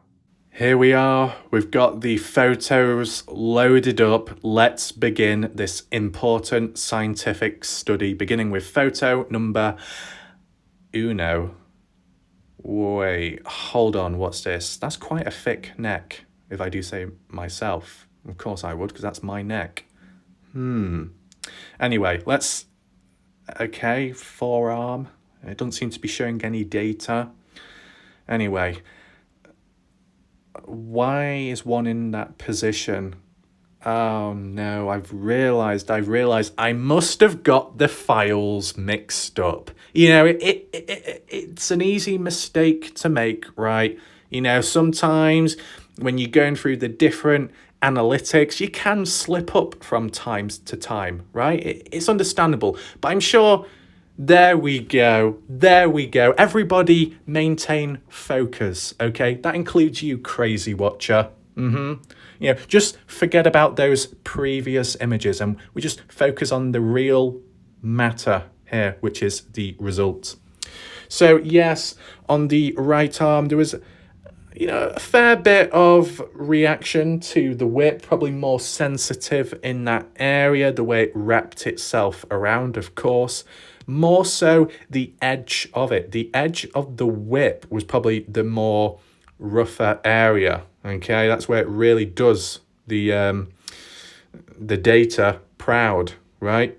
Here we are, we've got the photos loaded up. Let's begin this important scientific study, beginning with photo number uno. Wait, hold on, what's this? That's quite a thick neck, if I do say myself. Of course I would, because that's my neck. Anyway, let's... Okay, forearm. It doesn't seem to be showing any data. Anyway... Why is one in that position? Oh no, I've realised I must have got the files mixed up. You know, it's an easy mistake to make, right? You know, sometimes when you're going through the different analytics, you can slip up from time to time, right? It's understandable, but I'm sure... There we go. Everybody maintain focus, okay? That includes you, crazy watcher. You know, just forget about those previous images and we just focus on the real matter here, which is the result. So yes, on the right arm, there was a fair bit of reaction to the whip, probably more sensitive in that area, the way it wrapped itself around, of course. More so the edge of it. The edge of the whip was probably the more rougher area. Okay, that's where it really does the data proud, right?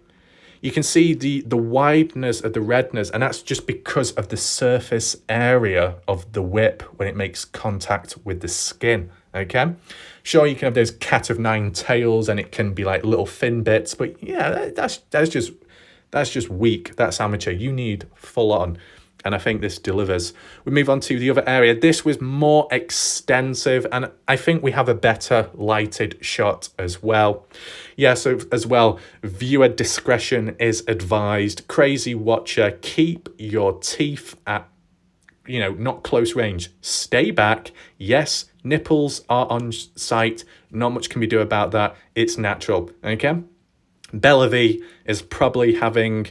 You can see the wideness of the redness, and that's just because of the surface area of the whip when it makes contact with the skin, okay? Sure, you can have those cat of nine tails and it can be like little thin bits, but yeah, that's just weak. That's amateur. You need full on. And I think this delivers. We move on to the other area. This was more extensive, and I think we have a better lighted shot as well. Yeah, so as well, viewer discretion is advised. Crazy watcher, keep your teeth at, not close range. Stay back. Yes, nipples are on site. Not much can we do about that. It's natural, okay? Belle V is probably having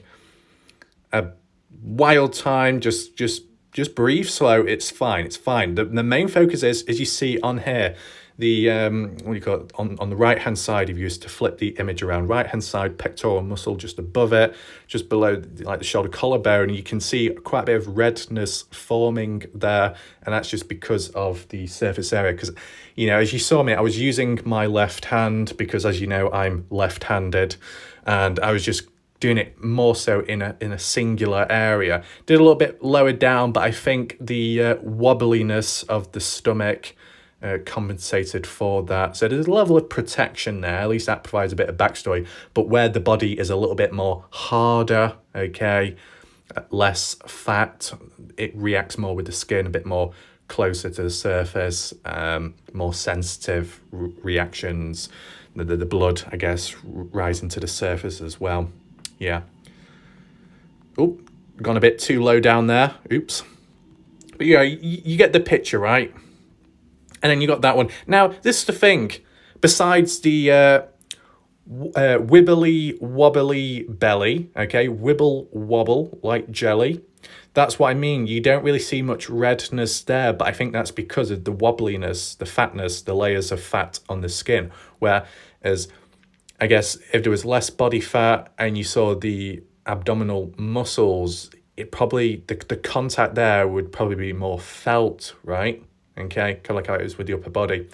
a wild time. Just breathe slow. It's fine. The main focus is, as you see on here, the what do you call it, on the right hand side, if you used to flip the image around, right hand side pectoral muscle just above it, just below like the shoulder collarbone, you can see quite a bit of redness forming there, and that's just because of the surface area. Because as you saw me, I was using my left hand because, as you know, I'm left-handed, and I was just doing it more so in a singular area. Did a little bit lower down, but I think the wobbliness of the stomach compensated for that. So there's a level of protection there. At least that provides a bit of backstory. But where the body is a little bit more harder, okay, less fat, it reacts more with the skin, a bit more closer to the surface, more sensitive reactions. The blood, I guess, rising to the surface as well. Yeah. Oh, gone a bit too low down there. Oops. But you get the picture, right? And then you got that one. Now, this is the thing. Besides the wibbly wobbly belly, okay, wibble wobble like jelly. That's what I mean. You don't really see much redness there, but I think that's because of the wobbliness, the fatness, the layers of fat on the skin. Whereas, I guess, if there was less body fat and you saw the abdominal muscles, it probably, the contact there would probably be more felt, right? Okay, kind of like how it is with the upper body.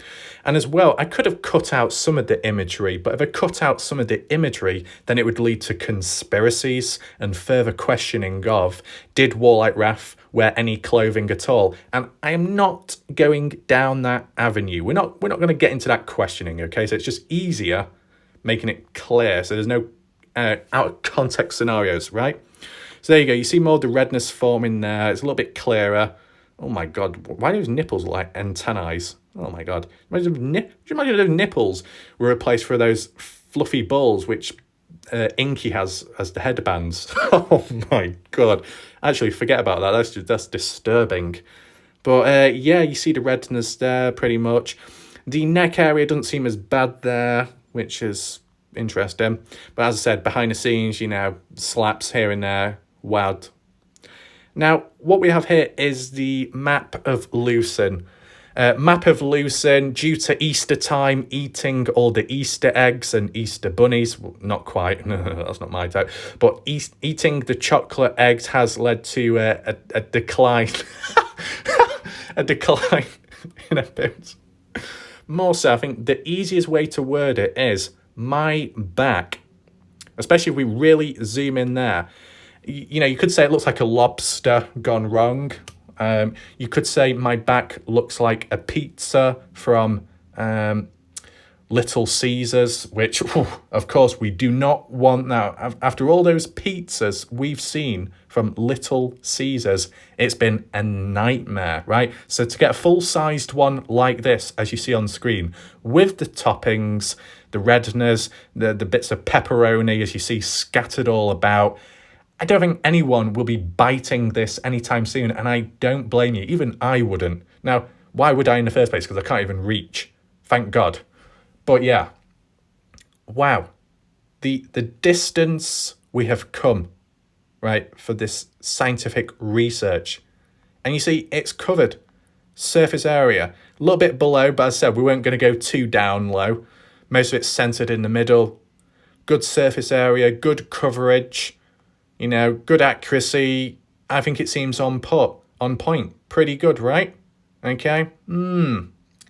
And as well, I could have cut out some of the imagery, but if I cut out some of the imagery, then it would lead to conspiracies and further questioning of, did Warlike Raph wear any clothing at all? And I am not going down that avenue. We're not going to get into that questioning, okay? So it's just easier making it clear, so there's no out of context scenarios, right? So there you go. You see more of the redness forming there. It's a little bit clearer. Oh my God, why do those nipples look like antennae? Oh my God. Imagine if those nipples were replaced for those fluffy balls, which Inky has as the headbands. Oh my God. Actually, forget about that. That's disturbing. But yeah, you see the redness there pretty much. The neck area doesn't seem as bad there, which is interesting. But as I said, behind the scenes, slaps here and there, wild. Now, what we have here is the map of Lucen. Map of Lucen, due to Easter time, eating all the Easter eggs and Easter bunnies. Well, not quite, that's not my type. But eating the chocolate eggs has led to a decline. A decline in appearance. More so, I think the easiest way to word it is my back. Especially if we really zoom in there. You could say it looks like a lobster gone wrong. You could say my back looks like a pizza from Little Caesars, which, of course, we do not want that. After all those pizzas we've seen from Little Caesars, it's been a nightmare, right? So to get a full-sized one like this, as you see on screen, with the toppings, the redness, the bits of pepperoni, as you see scattered all about, I don't think anyone will be biting this anytime soon, and I don't blame you. Even I wouldn't. Now, why would I in the first place? Because I can't even reach. Thank God. But yeah, wow. The distance we have come, right, for this scientific research. And you see, it's covered. Surface area, a little bit below, but as I said, we weren't going to go too down low. Most of it's centered in the middle. Good surface area, good coverage, you know, good accuracy. I think it seems on point. Pretty good, right? Okay.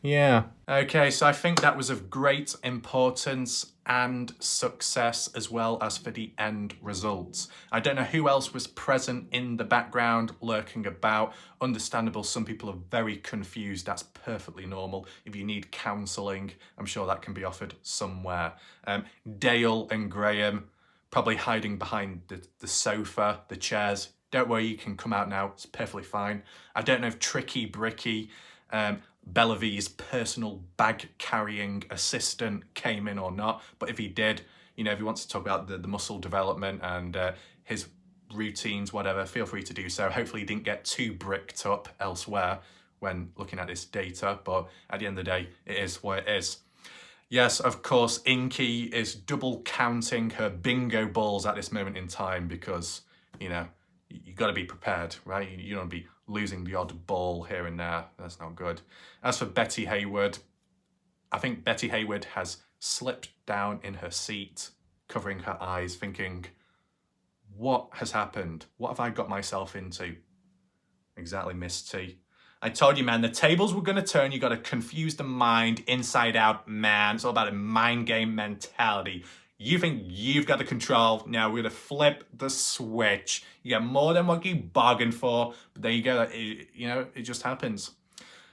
Yeah. Okay, so I think that was of great importance and success as well as for the end results. I don't know who else was present in the background lurking about. Understandable, some people are very confused. That's perfectly normal. If you need counselling, I'm sure that can be offered somewhere. Dale and Graham probably hiding behind the sofa, the chairs. Don't worry, you can come out now. It's perfectly fine. I don't know if Tricky Bricky, Bella V's personal bag-carrying assistant came in or not, but if he did, you know, if he wants to talk about the muscle development and his routines, whatever, feel free to do so. Hopefully he didn't get too bricked up elsewhere when looking at this data, but at the end of the day, it is what it is. Yes, of course, Inky is double counting her bingo balls at this moment in time because, you know, you got to be prepared, right? You don't be losing the odd ball here and there. That's not good. As for Bette Hayward, I think Bette Hayward has slipped down in her seat, covering her eyes, thinking, what has happened? What have I got myself into? Exactly, Miss T. I told you, man, the tables were going to turn. You got to confuse the mind inside out, man. It's all about a mind game mentality. You think you've got the control. Now we're going to flip the switch. You get more than what you bargained for. But there you go. You know, it just happens.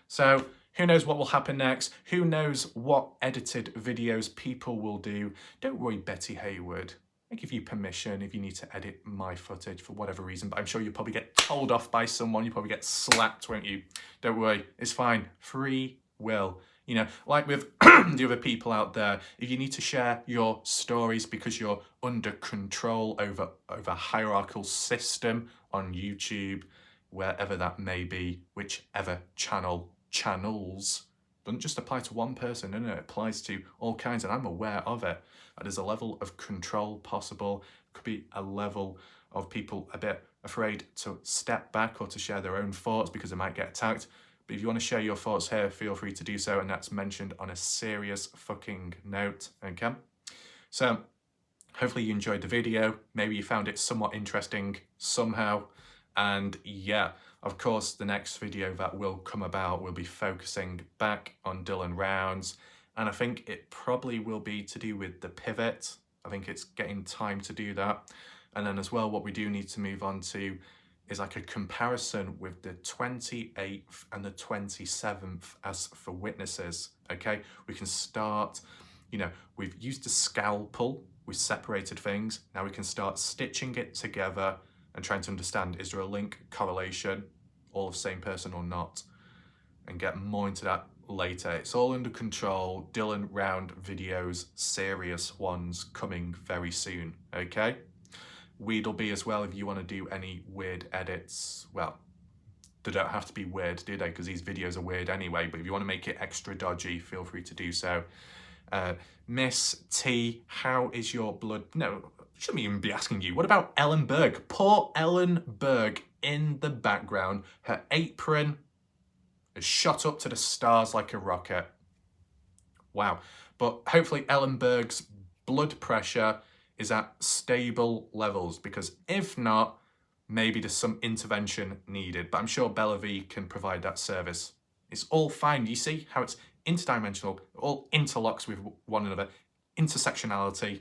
So who knows what will happen next? Who knows what edited videos people will do? Don't worry, Bette Hayward. I give you permission if you need to edit my footage for whatever reason, but I'm sure you'll probably get told off by someone. You'll probably get slapped, won't you? Don't worry, it's fine. Free will. You know, like with the other people out there, if you need to share your stories because you're under control over a hierarchical system on YouTube, wherever that may be, whichever channels, doesn't just apply to one person, no, it applies to all kinds, and I'm aware of it. There's a level of control possible. Could be a level of people a bit afraid to step back or to share their own thoughts because they might get attacked. But if you want to share your thoughts here, feel free to do so, and that's mentioned on a serious fucking note, okay? So, hopefully you enjoyed the video. Maybe you found it somewhat interesting somehow. And yeah, of course, the next video that will come about will be focusing back on Dylan Rounds. And I think it probably will be to do with the pivot. I think it's getting time to do that. And then as well, what we do need to move on to is like a comparison with the 28th and the 27th as for witnesses, okay? We can start, you know, we've used a scalpel, we separated things. Now we can start stitching it together and trying to understand, is there a link, correlation, all the same person or not? And get more into that later. It's all under control. Dylan Round videos, serious ones coming very soon, okay? Weed'll be as well if you want to do any weird edits. Well, they don't have to be weird, do they? Because these videos are weird anyway, but if you want to make it extra dodgy, feel free to do so. Miss T, how is your blood? No, shouldn't even be asking you. What about Ellen Berg? Poor Ellen Berg in the background. Her apron is shot up to the stars like a rocket. Wow. But hopefully Ellen Berg's blood pressure is at stable levels, because if not, maybe there's some intervention needed. But I'm sure Bella V can provide that service. It's all fine. You see how it's interdimensional, it all interlocks with one another. Intersectionality,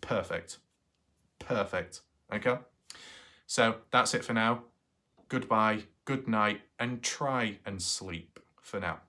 perfect. Perfect, okay? So that's it for now. Goodbye, good night, and try and sleep for now.